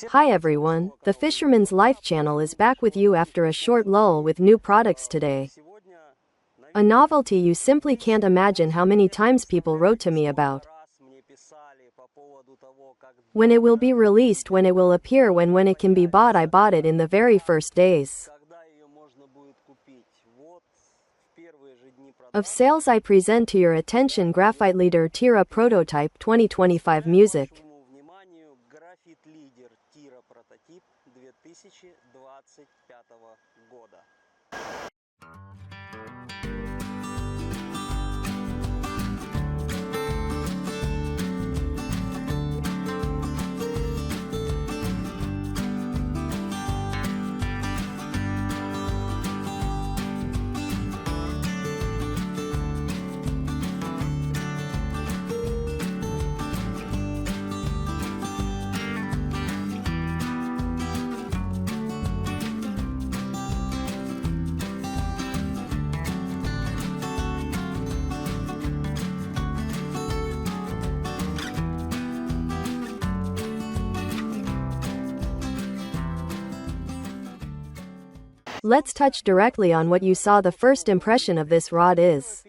Hi everyone, the Fisherman's Life channel is back with you after a short lull with new products today. A novelty you simply can't imagine how many times people wrote to me about. When it will be released, when it will appear, when it can be bought. I bought it in the very first days of sales. I present to your attention Graphiteleader TIRO Prototype 2025 music. Graphiteleader TIRO Prototype 2025 года. Let's touch directly on what you saw. The first impression of this rod is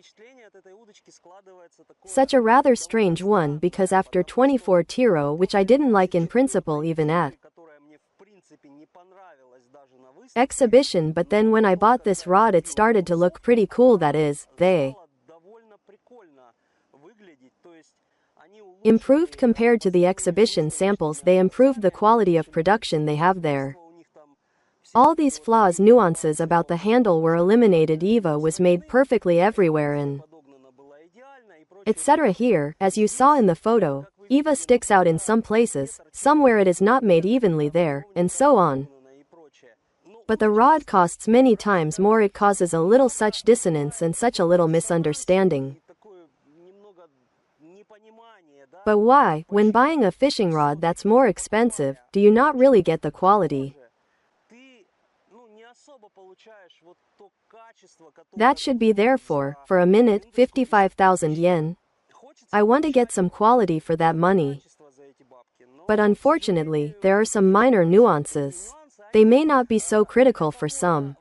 such a rather strange one, because after 24GTIRPS, which I didn't like in principle even at exhibition, but then when I bought this rod it started to look pretty cool. That is, they improved compared to the exhibition samples. They improved the quality of production they have there. All these flaws, nuances about the handle were eliminated. EVA was made perfectly everywhere and etc. Here, as you saw in the photo, EVA sticks out in some places, somewhere it is not made evenly there, and so on. But the rod costs many times more. It causes a little such dissonance and such a little misunderstanding. But why, when buying a fishing rod that's more expensive, do you not really get the quality that should be there for a minute, 55,000 yen? I want to get some quality for that money. But unfortunately, there are some minor nuances. They may not be so critical for some.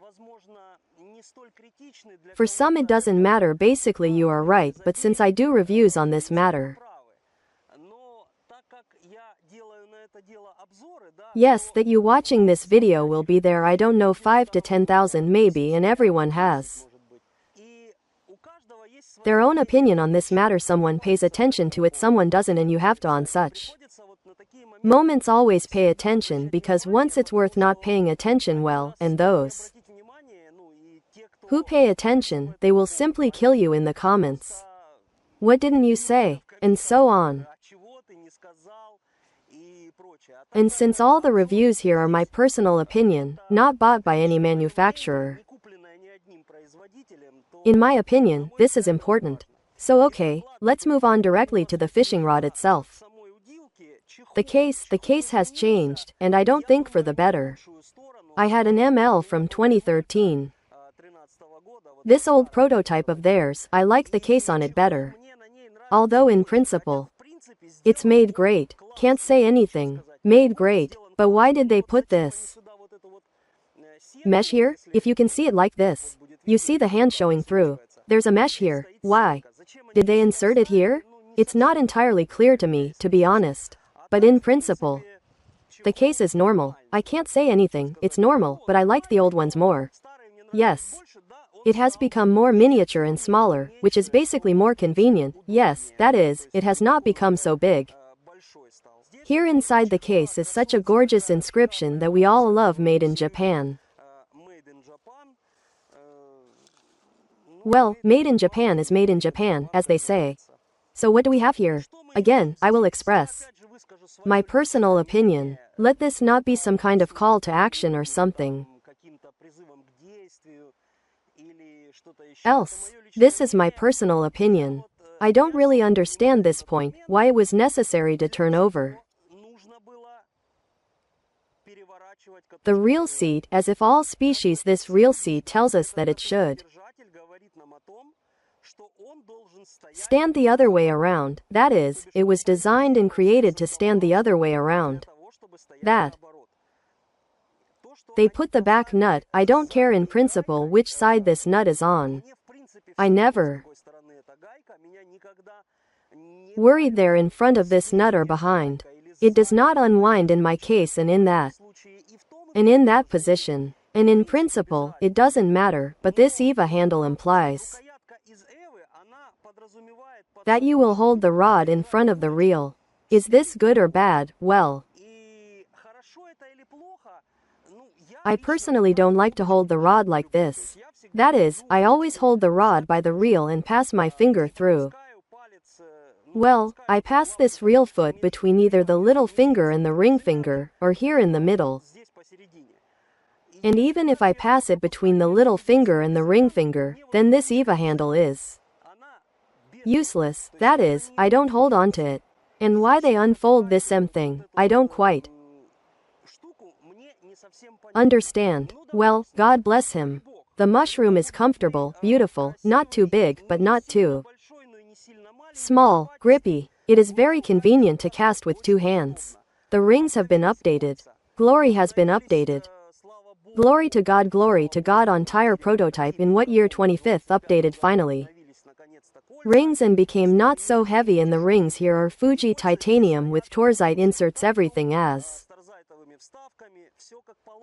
For some it doesn't matter. Basically you are right, but since I do reviews on this matter, yes, that you watching this video will be there, I don't know, 5 to 10,000 maybe, and everyone has their own opinion on this matter. Someone pays attention to it, someone doesn't, and you have to on such moments always pay attention, because once it's worth not paying attention, well, and those who pay attention, they will simply kill you in the comments. What didn't you say? And so on. And since all the reviews here are my personal opinion, not bought by any manufacturer, in my opinion, this is important. So okay, let's move on directly to the fishing rod itself. The case has changed, and I don't think for the better. I had an ML from 2013. This old prototype of theirs, I like the case on it better. Although in principle, it's made great. Can't say anything. Made great. But why did they put this mesh here? If you can see it like this, you see the hand showing through. There's a mesh here. Why did they insert it here? It's not entirely clear to me, to be honest. But in principle, the case is normal. I can't say anything, it's normal, but I like the old ones more. Yes. It has become more miniature and smaller, which is basically more convenient. Yes, that is, it has not become so big. Here inside the case is such a gorgeous inscription that we all love, made in Japan. Well, made in Japan is made in Japan, as they say. So what do we have here? Again, I will express my personal opinion. Let this not be some kind of call to action or something else. This is my personal opinion. I don't really understand this point, why it was necessary to turn over the reel seat, as if all species. This reel seat tells us that it should stand the other way around. That is, it was designed and created to stand the other way around. that. They put the back nut. I don't care in principle which side this nut is on. I never worried they're in front of this nut or behind. It does not unwind in my case and in that position. And in principle, it doesn't matter, but this EVA handle implies that you will hold the rod in front of the reel. Is this good or bad? Well, I personally don't like to hold the rod like this. That is, I always hold the rod by the reel and pass my finger through. Well, I pass this reel foot between either the little finger and the ring finger, or here in the middle. And even if I pass it between the little finger and the ring finger, then this EVA handle is useless. That is, I don't hold on to it. And why they unfold this thing, I don't quite understand. Well, God bless him. The mushroom is comfortable, beautiful, not too big, but not too small, grippy. It is very convenient to cast with two hands. The rings have been updated. Glory has been updated. Glory to God on TIRO Prototype. In what year? 25th updated finally. Rings and became not so heavy, and the rings here are Fuji titanium with torzite inserts, everything as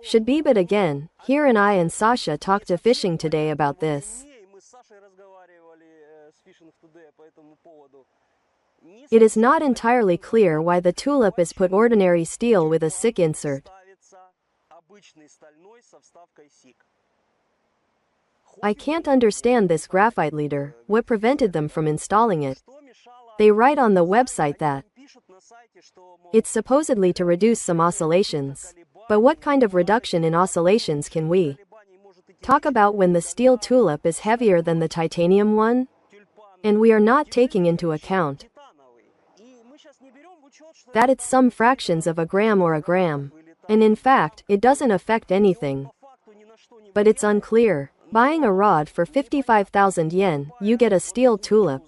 should be. But again, here and I and Sasha talked to fishing today about this. It is not entirely clear why the tulip is put ordinary steel with a SICK insert. I can't understand this Graphiteleader. What prevented them from installing it? They write on the website that it's supposedly to reduce some oscillations. But what kind of reduction in oscillations can we talk about when the steel tulip is heavier than the titanium one? And we are not taking into account that it's some fractions of a gram or a gram. And in fact, it doesn't affect anything. But it's unclear. Buying a rod for 55,000 yen, you get a steel tulip.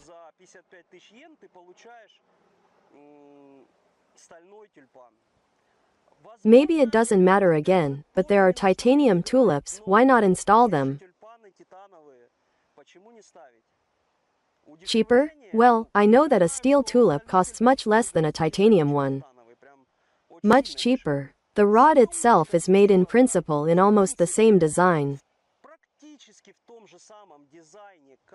Maybe it doesn't matter again, but there are titanium tulips, why not install them? Cheaper? Well, I know that a steel tulip costs much less than a titanium one. Much cheaper. The rod itself is made in principle in almost the same design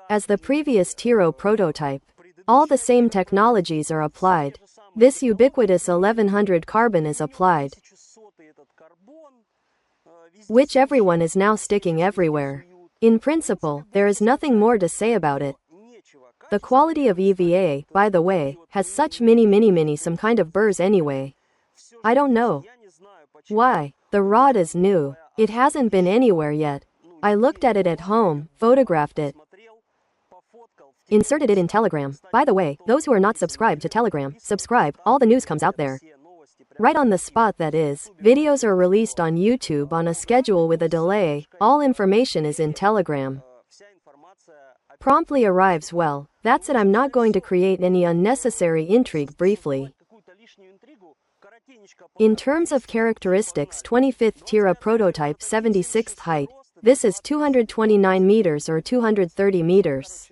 as the previous TIRO prototype. All the same technologies are applied. This ubiquitous 1100 carbon is applied, which everyone is now sticking everywhere. In principle, there is nothing more to say about it. The quality of EVA, by the way, has such mini some kind of burrs anyway. I don't know why. The rod is new. It hasn't been anywhere yet. I looked at it at home, photographed it, inserted it in Telegram. By the way, those who are not subscribed to Telegram, subscribe, all the news comes out there. Right on the spot, that is. Videos are released on YouTube on a schedule with a delay. All information is in Telegram. Promptly arrives. Well, that's it. I'm not going to create any unnecessary intrigue. Briefly, in terms of characteristics, 25th TIRO Prototype 76th height. This is 229 meters or 230 meters.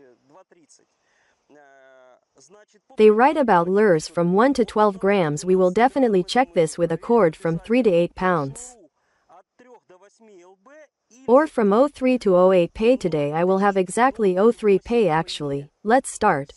They write about lures from 1 to 12 grams. We will definitely check this with a cord from 3 to 8 pounds. Or from 03 to 08 pay. Today I will have exactly 03 pay actually. Let's start.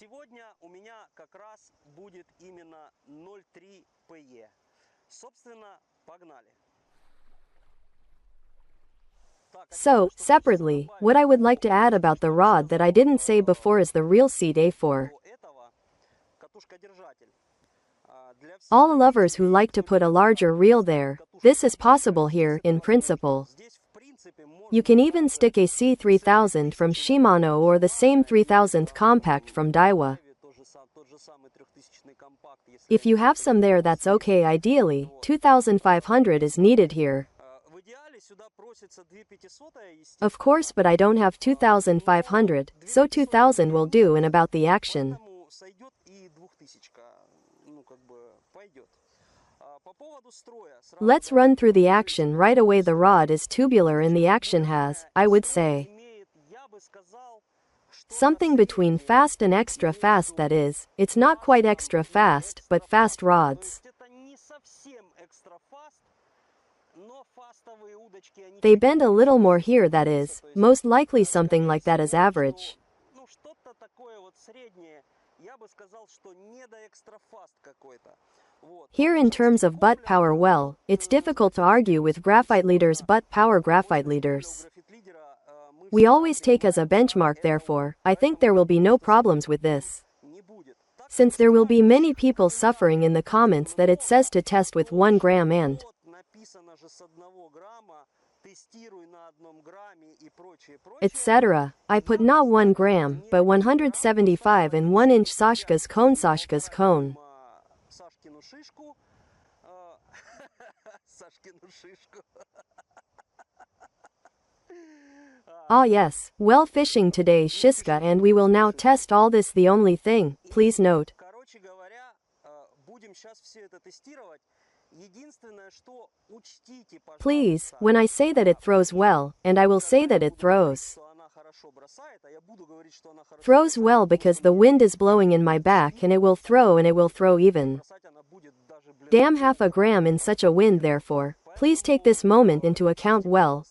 So, separately, what I would like to add about the rod that I didn't say before is the reel seat A4. All lovers who like to put a larger reel there, this is possible here, in principle. You can even stick a C3000 from Shimano or the same 3000th compact from Daiwa. If you have some there, that's okay. Ideally, 2500 is needed here. Of course, but I don't have 2500, so 2000 will do. And about the action, Let's run through the action right away. The rod is tubular and the action has, I would say, something between fast and extra fast, that is, it's not quite extra fast, but fast rods. They bend a little more here, that is, most likely something like that is average. Here in terms of butt power, well, it's difficult to argue with Graphiteleader's butt power. Graphiteleaders we always take as a benchmark, therefore, I think there will be no problems with this. Since there will be many people suffering in the comments that it says to test with 1 gram and etc. I put not 1 gram, but 175 and 1 inch Sashka's cone. Sashka's cone. Ah yes, well, fishing today Shiska, and we will now test all this. The only thing, please note, please, when I say that it throws well, and I will say that it throws well because the wind is blowing in my back and it will throw even damn half a gram in such a wind. Therefore, please take this moment into account. Well,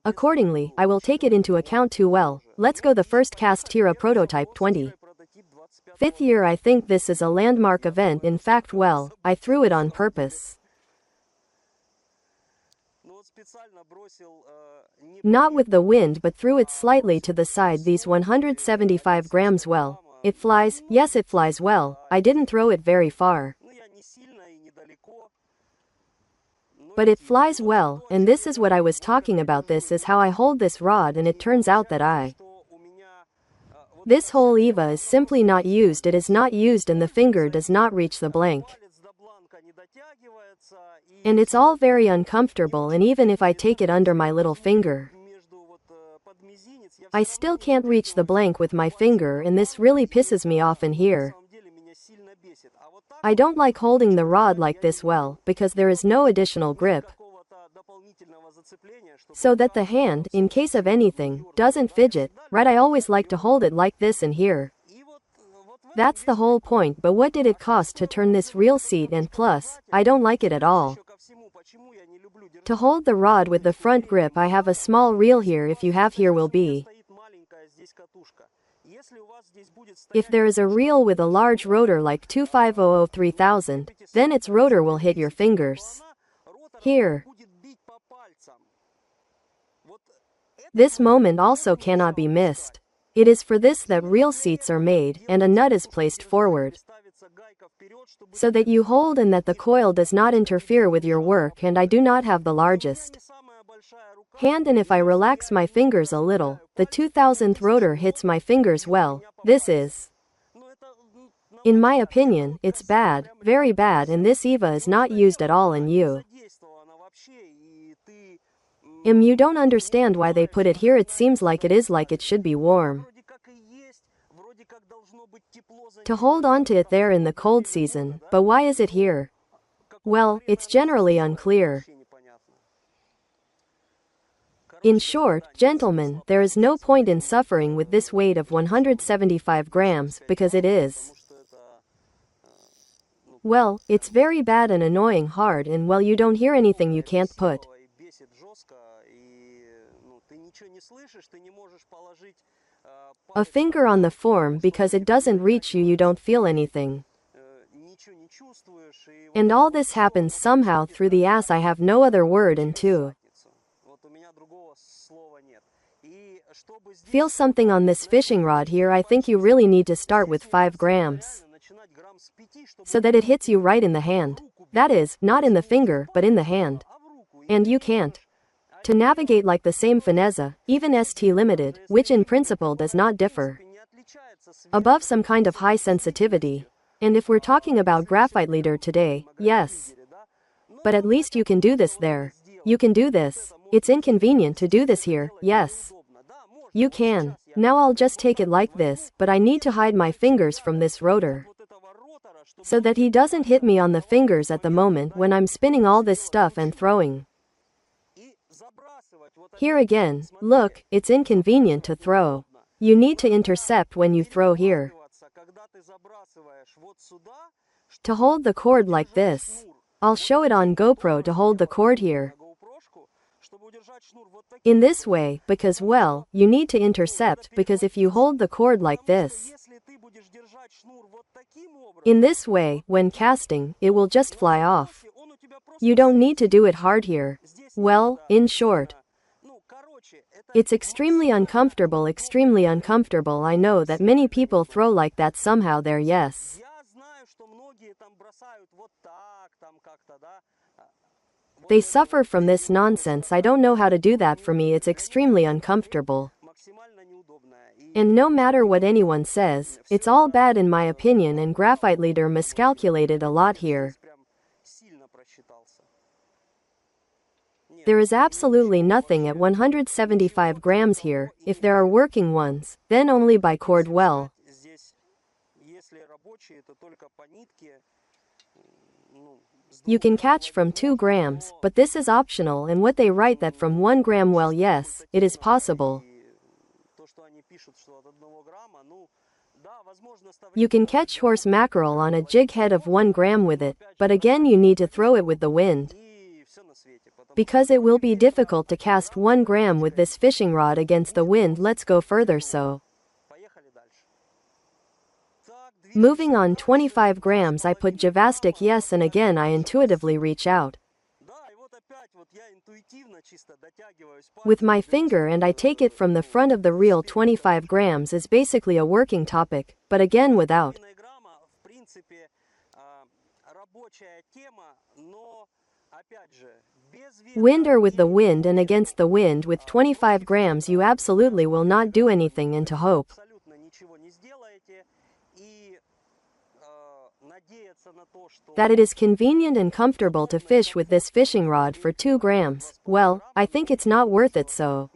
accordingly, I will take it into account too. Well, let's go. The first cast, TIRO Prototype 25th year. I think this is a landmark event. In fact, well, I threw it on purpose. Not with the wind, but threw it slightly to the side. These 175 grams, well, it flies. Yes, it flies well. I didn't throw it very far, but it flies well, and this is what I was talking about. This is how I hold this rod, and it turns out that this whole EVA is simply not used. It is not used and the finger does not reach the blank. And it's all very uncomfortable, and even if I take it under my little finger, I still can't reach the blank with my finger, and this really pisses me off. And here, I don't like holding the rod like this, well, because there is no additional grip, so that the hand, in case of anything, doesn't fidget, right? I always like to hold it like this, and here, that's the whole point. But what did it cost to turn this reel seat? And plus, I don't like it at all to hold the rod with the front grip. I have a small reel here. If you have, here will be, if there is a reel with a large rotor like 2500-3000, then its rotor will hit your fingers here. This moment also cannot be missed. It is for this that reel seats are made, and a nut is placed forward so that you hold and that the coil does not interfere with your work. And I do not have the largest hand, and if I relax my fingers a little, the 2000th rotor hits my fingers. Well, this is, in my opinion, it's bad, very bad, and this EVA is not used at all. And you don't understand why they put it here. It seems like it is, like it should be warm to hold on to it there in the cold season, but why is it here? Well, it's generally unclear. In short, gentlemen, there is no point in suffering with this weight of 175 grams, because it is, well, it's very bad and annoying, hard, and well, you don't hear anything. You can't put a finger on the form because it doesn't reach you. You don't feel anything. And all this happens somehow through the ass. I have no other word. And to feel something on this fishing rod here, I think you really need to start with 5 grams so that it hits you right in the hand. That is, not in the finger, but in the hand. And you can't to navigate like the same finesse, even ST Limited, which in principle does not differ above some kind of high sensitivity. And if we're talking about Graphiteleader today, yes, but at least you can do this there. You can do this. It's inconvenient to do this here. Yes, you can. Now I'll just take it like this, but I need to hide my fingers from this rotor. so that he doesn't hit me on the fingers at the moment when I'm spinning all this stuff and throwing. Here again, look, it's inconvenient to throw. You need to intercept when you throw here. To hold the cord like this. I'll show it on GoPro to hold the cord here. In this way, because well, you need to intercept, because if you hold the cord like this, in this way, when casting, it will just fly off. You don't need to do it hard here. Well, in short, it's extremely uncomfortable. I know that many people throw like that somehow there, yes. They suffer from this nonsense. I don't know how to do that. For me, it's extremely uncomfortable. And no matter what anyone says, it's all bad in my opinion, and Graphiteleader miscalculated a lot here. There is absolutely nothing at 175 grams here. If there are working ones, then only by cord well. You can catch from 2 grams, but this is optional, and what they write that from 1 gram, well, yes, it is possible. You can catch horse mackerel on a jig head of 1 gram with it, but again you need to throw it with the wind. Because it will be difficult to cast 1 gram with this fishing rod against the wind. Let's go further. So, moving on, 25 grams I put Javastic, yes, and again I intuitively reach out with my finger and I take it from the front of the reel. 25 grams is basically a working topic, but again without wind or with the wind, and against the wind with 25 grams you absolutely will not do anything, and to hope that it is convenient and comfortable to fish with this fishing rod for 2 grams, well, I think it's not worth it. So,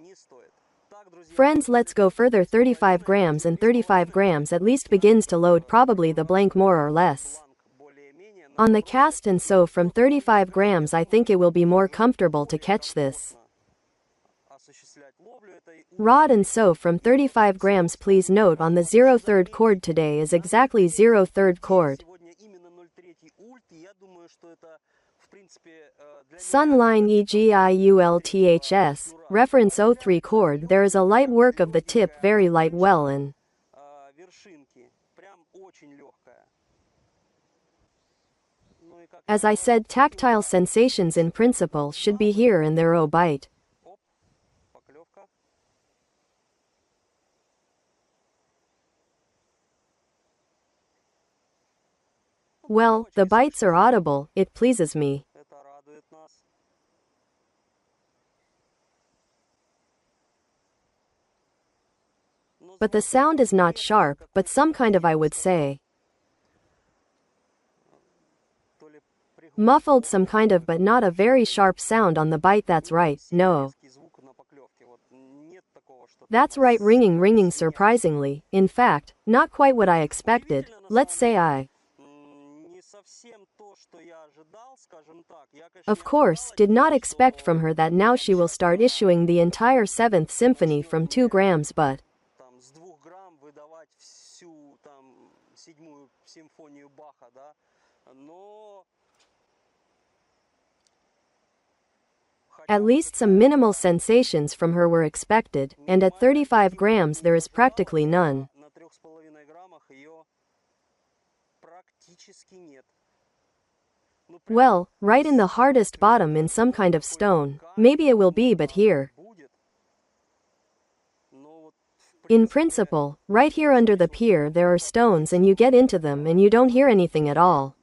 friends, let's go further. 35 grams, and 35 grams at least begins to load probably the blank more or less on the cast, and so from 35 grams I think it will be more comfortable to catch this rod, and so from 35 grams. Please note on the 0/3 cord today is exactly 0/3 cord. Sunline EGIULTHS, reference 03 cord. There is a light work of the tip, very light, well, and as I said, tactile sensations in principle should be here and there. Oh, bite. Well, the bites are audible, it pleases me. But the sound is not sharp, but some kind of, I would say, muffled, some kind of, but not a very sharp sound on the bite. That's right, no. That's right, ringing, surprisingly. In fact, not quite what I expected. Let's say I, of course, did not expect from her that now she will start issuing the entire 7th Symphony from 2 grams, but at least some minimal sensations from her were expected, and at 35 grams there is practically none. Well, right in the hardest bottom, in some kind of stone. Maybe it will be, but here, in principle, right here under the pier there are stones, and you get into them and you don't hear anything at all.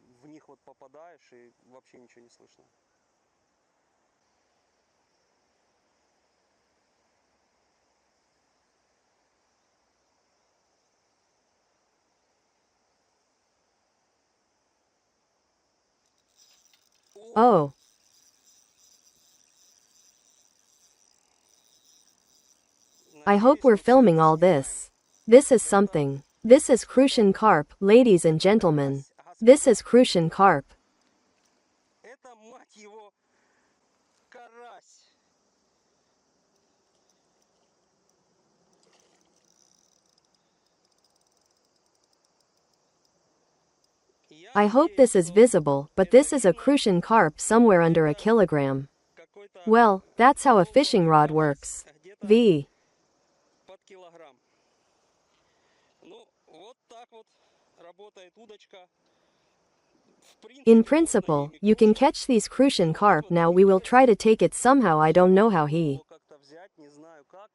Oh. I hope we're filming all this. This is something. This is Crucian carp, ladies and gentlemen. This is crucian carp. Это, мать его, карась. I hope this is visible, but this is a crucian carp somewhere under a kilogram. Well, that's how a fishing rod works. V. Под килограмм. Ну, вот так вот работает удочка. In principle, you can catch these crucian carp. Now we will try to take it somehow. I don't know how he. Как-то взять, не знаю как.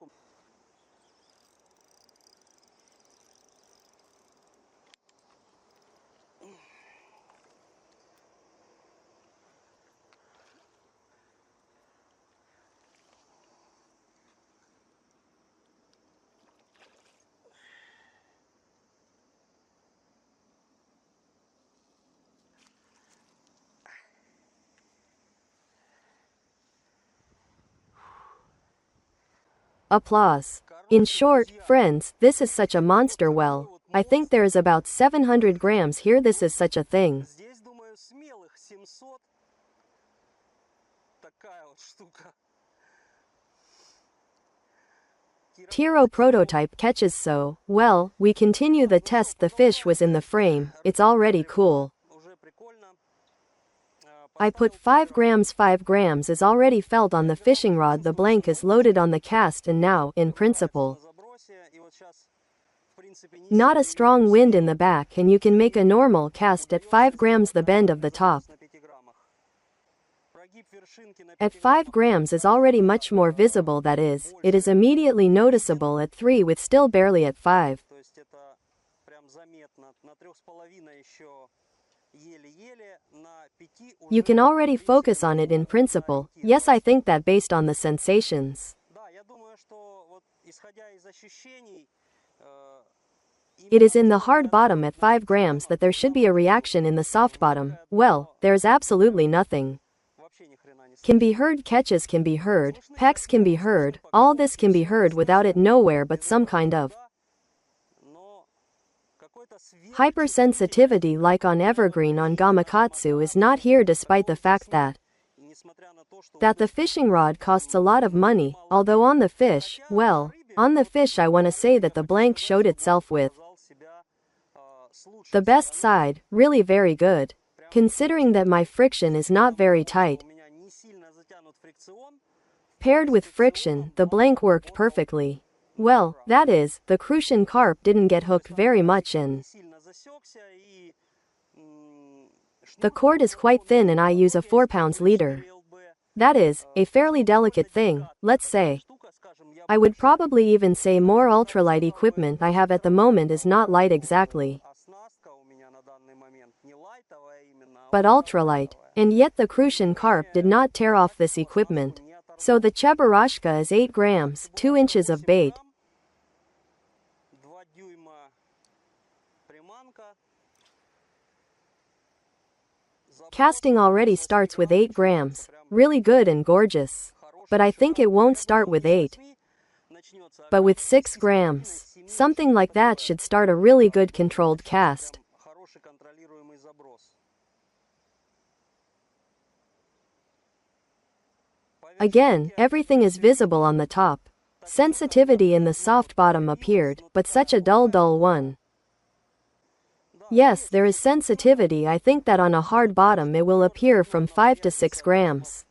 Applause. In short, friends, this is such a monster. Well, I think there is about 700 grams here. This is such a thing. Здесь, думаю, смелых 700. Такая вот штука. TIRO Prototype catches so well. We continue the test. The fish was in the frame. It's already cool. Уже прикольно. I put 5 grams. 5 grams is already felt on the fishing rod. The blank is loaded on the cast, and now, in principle, На забросе, и вот сейчас, в принципе, не not a strong wind in the back, and you can make a normal cast at 5 grams. The bend of the top на 5 граммах. Прогиб вершинки на at 5 grams is already much more visible. That is, it is immediately noticeable at 3 with still barely at 5. То есть это прям заметно. На 3,5 еще еле-еле, на 5 уже. You can already focus on it in principle. Yes, I think that based on the sensations. Да, я думаю, что вот исходя из ощущений, It is in the hard bottom at 5 grams that there should be a reaction in the soft bottom. Well, there's absolutely nothing. вообще ни хрена не Can be heard, catches can be heard, pecks can be heard, all this can be heard without it nowhere but some kind of но какой-то свет hypersensitivity like on evergreen on gamakatsu is not here despite the fact that несмотря на то, что the fishing rod costs a lot of money, although on the fish, well, on the fish I want to say that the blank showed itself with показал себя с лучшей the best side, really very good. Considering that my friction is not very tight, у меня не сильно затянут фрикцион. paired with friction, the blank worked perfectly. Well, that is, the crucian carp didn't get hooked very much in. Не сильно засекся и The cord is quite thin and I use a 4 pounds leader. шнурел бы. That is, a fairly delicate thing, let's say. Штука, скажем, я I would probably even say more ultralight equipment I have at the moment is not light exactly, оснастка у меня на данный момент не лайтовая именно, а but ultralight. And yet the crucian carp did not tear off this equipment. So the cheburashka is 8 grams, 2 inches of bait. 2 дюйма приманка. Casting already starts with 8 grams. Really good and gorgeous. But I think it won't start with 8, Начнется but with 6 grams. Something like that should start a really good controlled cast. хороший контролируемый заброс. Again, everything is visible on the top. Sensitivity in the soft bottom appeared, but such a dull one. Yes, there is sensitivity. I think that on a hard bottom it will appear from 5 to 6 grams.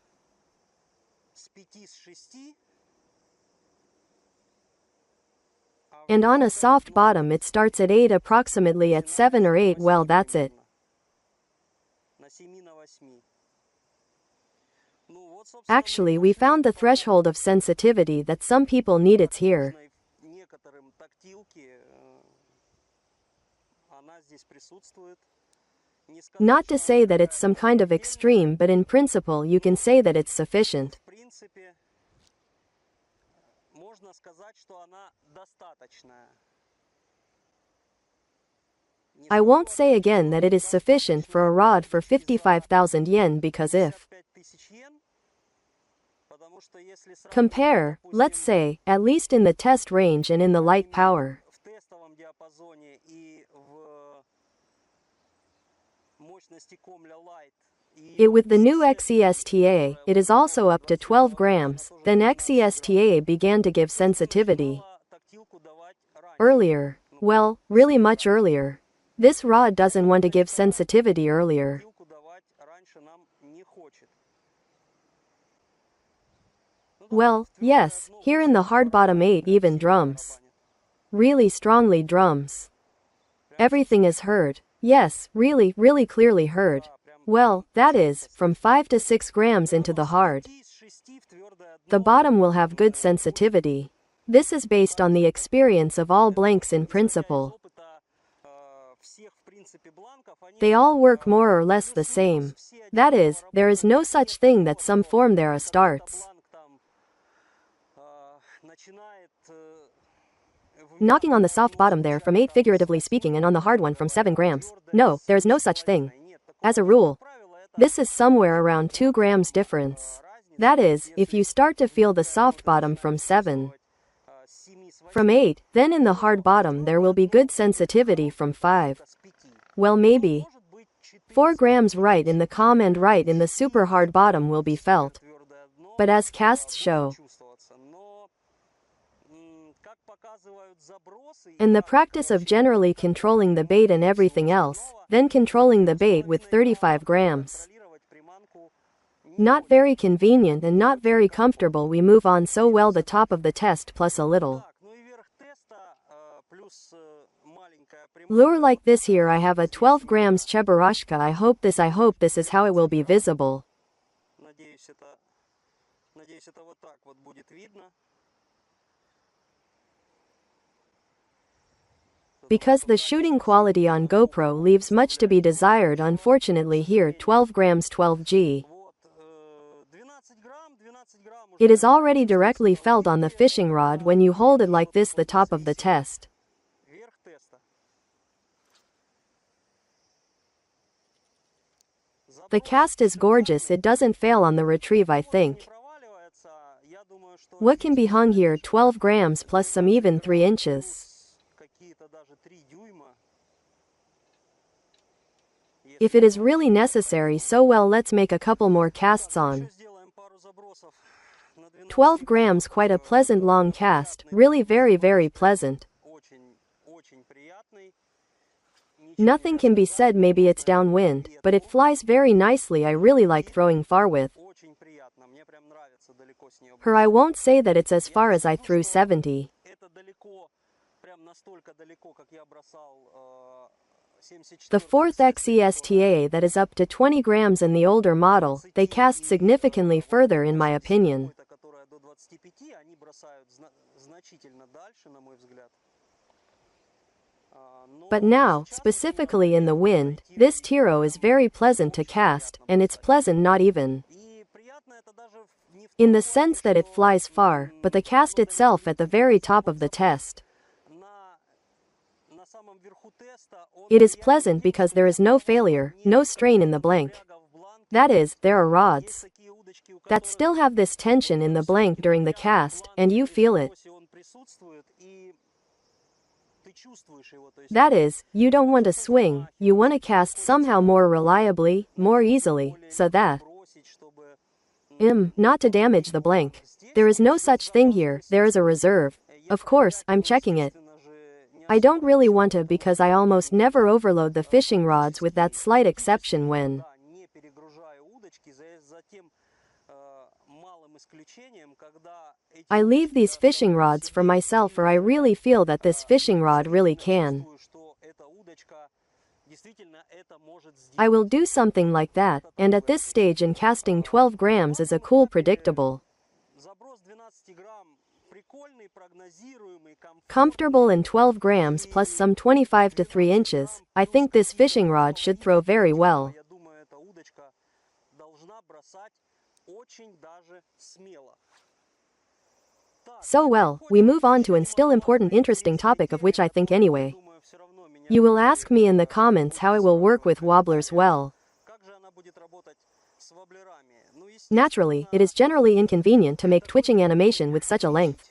С 5-6. And on a soft bottom it starts at 8, approximately at 7 or 8. Well, that's it. На 7 на 8. Ну вот, собственно, Actually, we found the threshold of sensitivity that some people need. It's here. некоторым тактилки она здесь присутствует. Не сказать, Not to say that it's some kind of extreme, but in principle you can say that it's sufficient. в принципе, можно сказать, что она достаточная. I won't say again that it is sufficient for a rod for 55,000 yen because if 5000 йен, потому что если сравнивать, compare, let's say, at least in the test range and in the light power, в тестовом диапазоне и в With the new XESTA, it is also up to 12 grams, then XESTA began to give sensitivity earlier. Well, really much earlier. This rod doesn't want to give sensitivity earlier. Well, yes, here in the hard bottom 8 even drums. Really strongly drums. Everything is heard. Yes, really, really clearly heard. Well, that is, from 5 to 6 grams into the hard. The bottom will have good sensitivity. This is based on the experience of all blanks in principle. They all work more or less the same. That is, there is no such thing that some form there starts knocking on the soft bottom there from 8 figuratively speaking and on the hard one from 7 grams. No, there is no such thing. As a rule, this is somewhere around 2 grams difference. That is, if you start to feel the soft bottom from 7. From 8, then in the hard bottom there will be good sensitivity from 5. Well, maybe 4 grams right in the calm and right in the super hard bottom will be felt. But as casts show, in the practice of generally controlling the bait and everything else, then controlling the bait with 35 grams. Not very convenient and not very comfortable. We move on so well the top of the test plus a little. Lure like this here I have a 12 grams Cheburashka. I hope this is how it will be visible. Because the shooting quality on GoPro leaves much to be desired, unfortunately here 12 grams 12G. It is already directly felt on the fishing rod when you hold it like this, the top of the test. The cast is gorgeous, it doesn't fail on the retrieve, I think. What can be hung here? 12 grams plus some, even 3 inches. If it is really necessary, so well, let's make a couple more casts on. 12 grams, quite a pleasant long cast, really very, very pleasant. Nothing can be said, maybe it's downwind, but it flies very nicely. I really like throwing far with her. I won't say that it's as far as I threw 70. The fourth XESTA that is up to 20 grams in the older model, they cast significantly further in my opinion. But now, specifically in the wind, this TIRO is very pleasant to cast, and it's pleasant not even in the sense that it flies far, but the cast itself at the very top of the test. It is pleasant because there is no failure, no strain in the blank. That is, there are rods that still have this tension in the blank during the cast, and you feel it. That is, you don't want to swing, you want to cast somehow more reliably, more easily, so that not to damage the blank. There is no such thing here, there is a reserve. Of course, I'm checking it. I don't really want to because I almost never overload the fishing rods, with that slight exception when I leave these fishing rods for myself, or I really feel that this fishing rod really can. I will do something like that, and at this stage in casting 12 grams is a cool, predictable, comfortable, and 12 grams plus some 25 to 3 inches. I think this fishing rod should throw very well. So well, we move on to an still important, interesting topic, of which I think anyway. You will ask me in the comments how it will work with wobblers. Well, naturally, it is generally inconvenient to make twitching animation with such a length.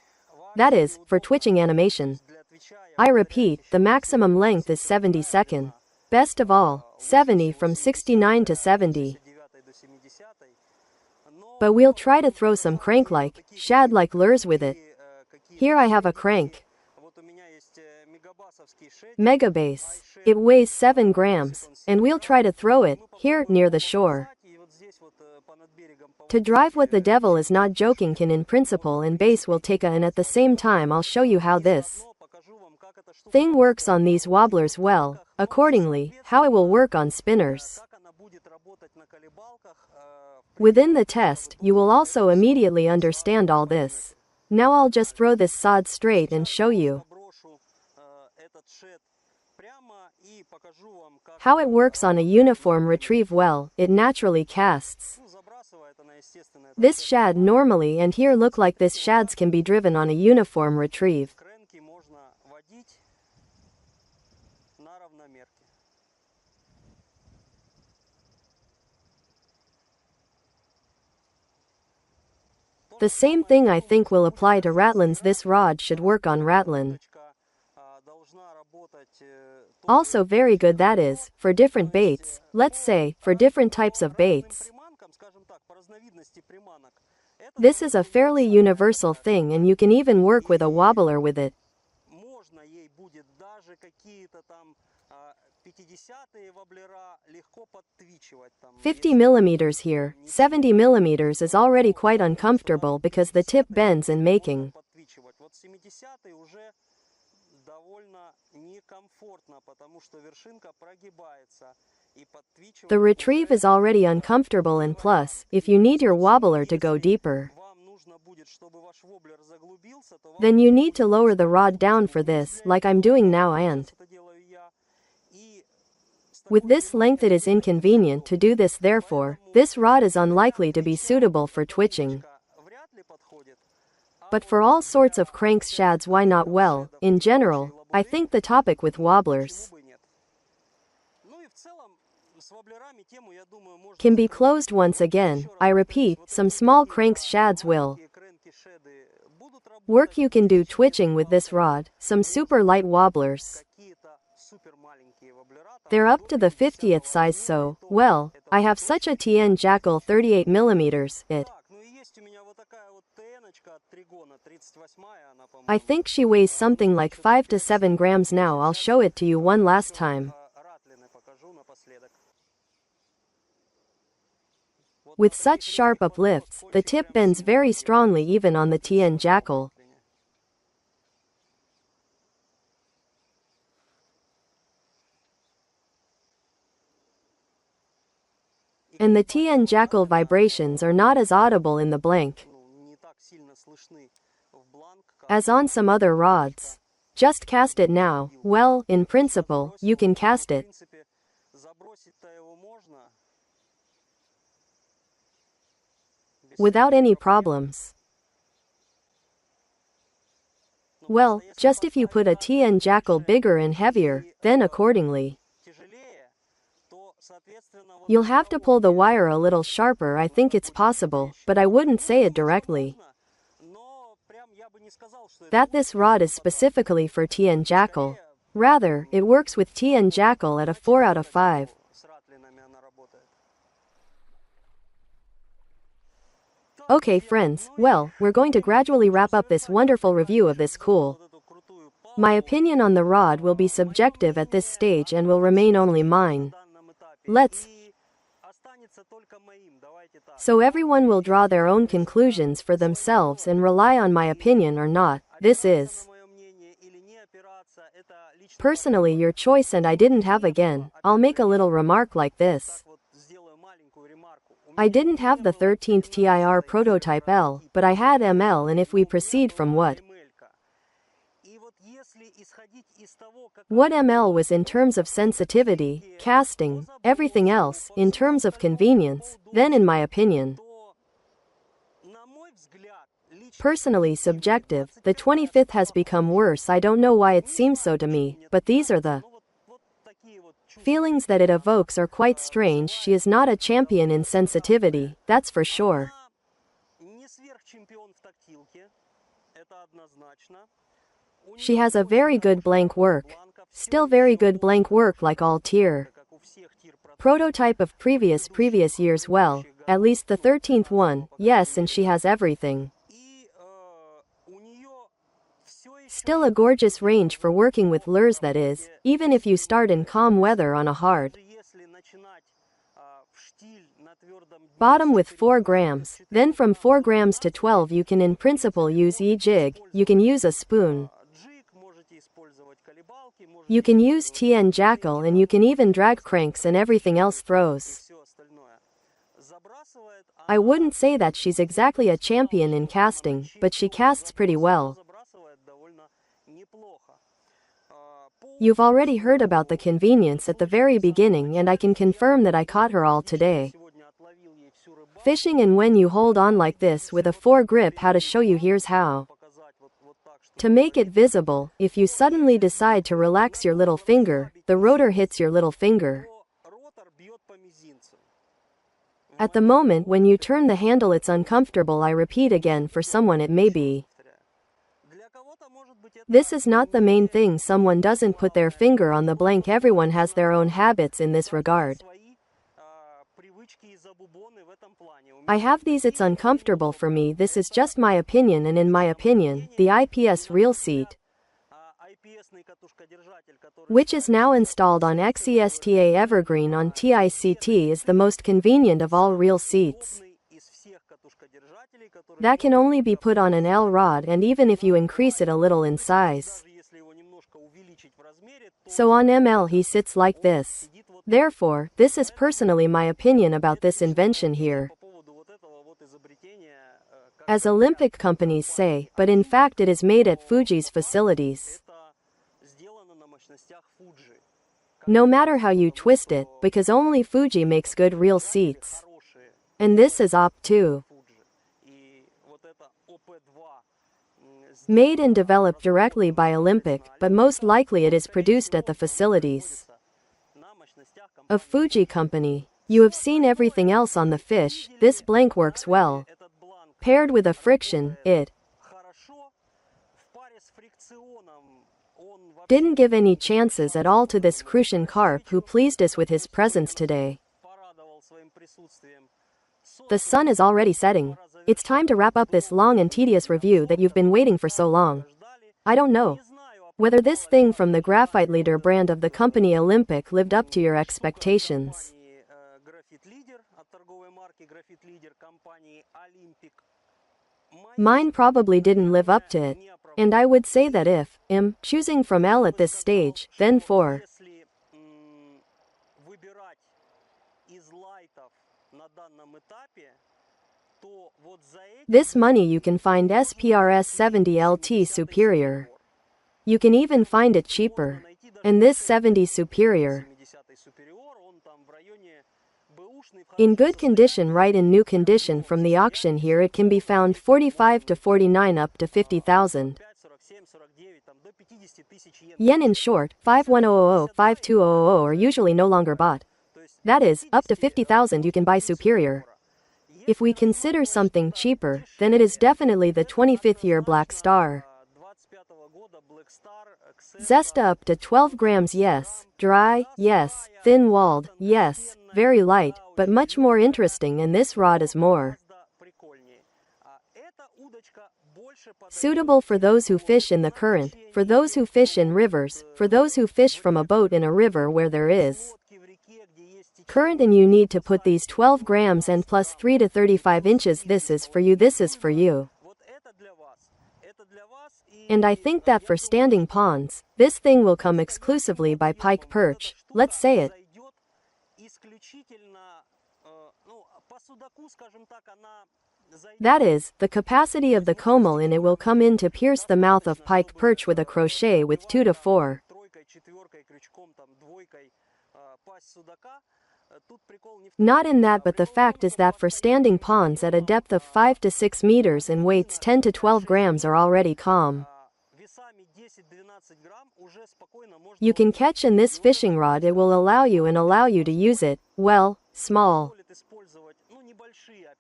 That is, for twitching animation, I repeat, the maximum length is 70 seconds. Best of all, 70 from 69 to 70. But we'll try to throw some crank-like, shad-like lures with it. Here I have a crank. Megabase. It weighs 7 grams, and we'll try to throw it, here, near the shore. To drive what the devil is not joking can in principle and base will take a, and at the same time I'll show you how this thing works on these wobblers well, accordingly, how it will work on spinners. Within the test, you will also immediately understand all this. Now I'll just throw this sod straight and show you how it works on a uniform retrieve well. It naturally casts this shad normally, and here look like this shads can be driven on a uniform retrieve. The same thing I think will apply to ratlins. This rod should work on ratlin. Also very good, that is, for different baits, let's say, for different types of baits. This is a fairly universal thing and you can even work with a wobbler with it. 50 millimeters here, 70 millimeters is already quite uncomfortable because the tip bends in making. The retrieve is already uncomfortable, and plus, if you need your wobbler to go deeper, then you need to lower the rod down for this, like I'm doing now, and with this length it is inconvenient to do this. Therefore, this rod is unlikely to be suitable for twitching. But for all sorts of cranks, shads, why not? Well, in general, I think the topic with wobblers can be closed once again. I repeat, some small cranks, shads will work. You can do twitching with this rod. Some super light wobblers, they're up to the 50th size, so, well, I have such a TN Jackal 38 millimeters, I think she weighs something like 5 to 7 grams now. I'll show it to you one last time. With such sharp uplifts, the tip bends very strongly even on the TN Jackal. And the TN Jackal vibrations are not as audible in the blank as on some other rods. Just cast it now. Well, in principle, you can cast it without any problems. Well, just if you put a TN Jackal bigger and heavier, then accordingly you'll have to pull the wire a little sharper. I think it's possible, but I wouldn't say it directly that this rod is specifically for TN Jackal. Rather, it works with TN Jackal at a 4 out of 5. Okay friends, well, we're going to gradually wrap up this wonderful review of this cool. My opinion on the rod will be subjective at this stage and will remain only mine. So everyone will draw their own conclusions for themselves and rely on my opinion or not. This is personally your choice, and I didn't have I'll make a little remark like this. I didn't have the 13th TIR Prototype L, but I had ML, and if we proceed from what ML was in terms of sensitivity, casting, everything else, in terms of convenience, then in my opinion, personally subjective, the 25th has become worse. I don't know why it seems so to me, but these are the feelings that it evokes are quite strange. She is not a champion in sensitivity, that's for sure. She has a very good blank work. Still very good blank work like all TIR Prototype of previous years, well, at least the 13th one, yes, and she has everything. Still a gorgeous range for working with lures, that is, even if you start in calm weather on a hard bottom with 4 grams, then from 4 grams to 12 you can in principle use e-jig, you can use a spoon, you can use TN jackal, and you can even drag cranks and everything else throws. I wouldn't say that she's exactly a champion in casting, but she casts pretty well. You've already heard about the convenience at the very beginning, and I can confirm that I caught her all today. Fishing, and when you hold on like this with a 4 grip, how to show you, here's how. To make it visible, if you suddenly decide to relax your little finger, the rotor hits your little finger. At the moment when you turn the handle it's uncomfortable. I repeat again, for someone it may be. This is not the main thing. Someone doesn't put their finger on the blank. Everyone has their own habits in this regard. I have these, it's uncomfortable for me. This is just my opinion, and in my opinion, the IPS reel seat, which is now installed on XESTA Evergreen on TICT, is the most convenient of all reel seats. That can only be put on an L rod, and even if you increase it a little in size, so on ML he sits like this. Therefore, this is personally my opinion about this invention here. As Olympic companies say, but in fact it is made at Fuji's facilities. No matter how you twist it, because only Fuji makes good reel seats. And this is Op2. Made and developed directly by Olympic, but most likely it is produced at the facilities of Fuji company. You have seen everything else on the fish. This blank works well. Paired with a friction, it didn't give any chances at all to this crucian carp who pleased us with his presence today. The sun is already setting. It's time to wrap up this long and tedious review that you've been waiting for so long. I don't know whether this thing from the Graphiteleader brand of the company Olympic lived up to your expectations. Mine probably didn't live up to it. And I would say that if I'm choosing from L at this stage, then for this money you can find SPRS-70LT superior. You can even find it cheaper. And this 70 superior, in good condition, right, in new condition from the auction here, it can be found 45 to 49 up to 50,000 yen. In short, 51000-5200 are usually no longer bought. That is, up to 50,000 you can buy superior. If we consider something cheaper, then it is definitely the 25th year Black Star Zesta, up to 12 grams, yes. Dry, yes. Thin-walled, yes. Very light, but much more interesting, and this rod is more suitable for those who fish in the current, for those who fish in rivers, for those who fish from a boat in a river where there is current and you need to put these 12 grams and plus 3 to 35 inches. This is for you, this is for you. And I think that for standing ponds, this thing will come exclusively by pike perch. Let's say it. That is, the capacity of the comel in it will come in to pierce the mouth of pike perch with a crochet with 2 to 4. Not in that, but the fact is that for standing ponds at a depth of 5 to 6 meters and weights 10 to 12 grams are already calm. You can catch in this fishing rod. It will allow you to use it, well, small.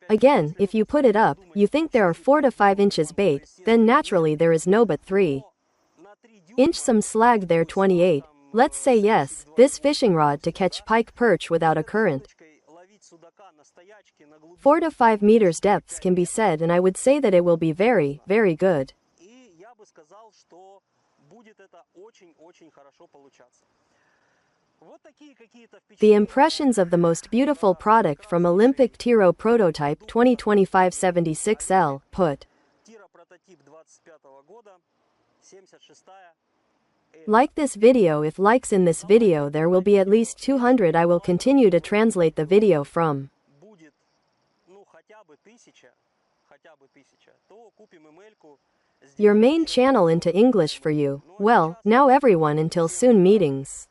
Again, if you put it up, you think there are 4 to 5 inches bait, then naturally there is no but 3 inch some slagged there 28. Let's say yes, this fishing rod to catch pike perch without a current. 4 to 5 meters depths can be said, and I would say that it will be very, very good. The impressions of the most beautiful product from Olympic TIRO Prototype 2025-76L, put. Like this video. If likes in this video there will be at least 200. I will continue to translate the video from your main channel into English for you. Well, now everyone, until soon meetings.